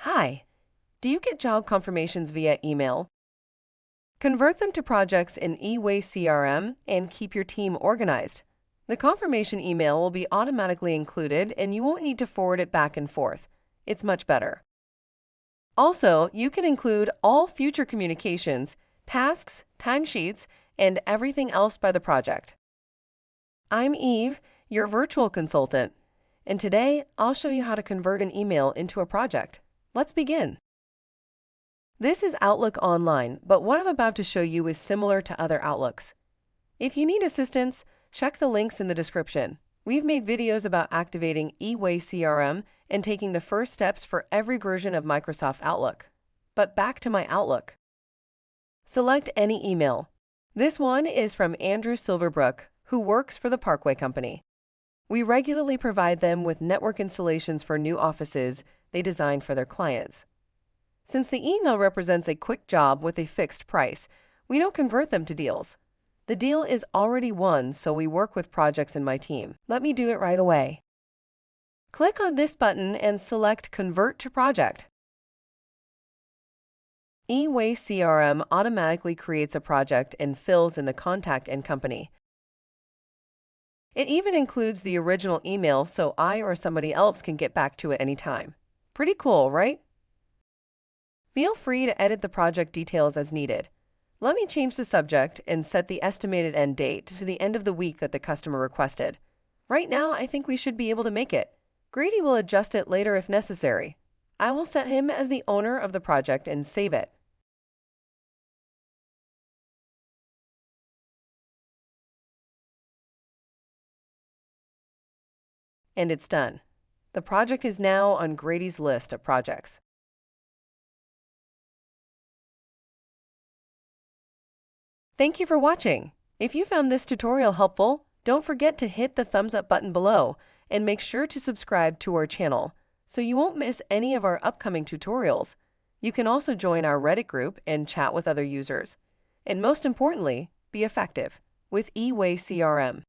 Hi, do you get job confirmations via email? Convert them to projects in eWay-CRM and keep your team organized. The confirmation email will be automatically included and you won't need to forward it back and forth. It's much better. Also, you can include all future communications, tasks, timesheets, and everything else by the project. I'm Eve, your virtual consultant, and today I'll show you how to convert an email into a project. Let's begin. This is Outlook Online, but what I'm about to show you is similar to other Outlooks. If you need assistance, check the links in the description. We've made videos about activating eWay-CRM and taking the first steps for every version of Microsoft Outlook. But back to my Outlook. Select any email. This one is from Andrew Silverbrook, who works for the Parkway Company. We regularly provide them with network installations for new offices they design for their clients. Since the email represents a quick job with a fixed price, we don't convert them to deals. The deal is already won, so we work with projects in my team. Let me do it right away. Click on this button and select Convert to Project. eWay-CRM automatically creates a project and fills in the contact and company. It even includes the original email so I or somebody else can get back to it anytime. Pretty cool, right? Feel free to edit the project details as needed. Let me change the subject and set the estimated end date to the end of the week that the customer requested. Right now, I think we should be able to make it. Grady will adjust it later if necessary. I will set him as the owner of the project and save it. And it's done. The project is now on Grady's list of projects. Thank you for watching. If you found this tutorial helpful, don't forget to hit the thumbs up button below and make sure to subscribe to our channel so you won't miss any of our upcoming tutorials. You can also join our Reddit group and chat with other users. And most importantly, be effective with eWay-CRM.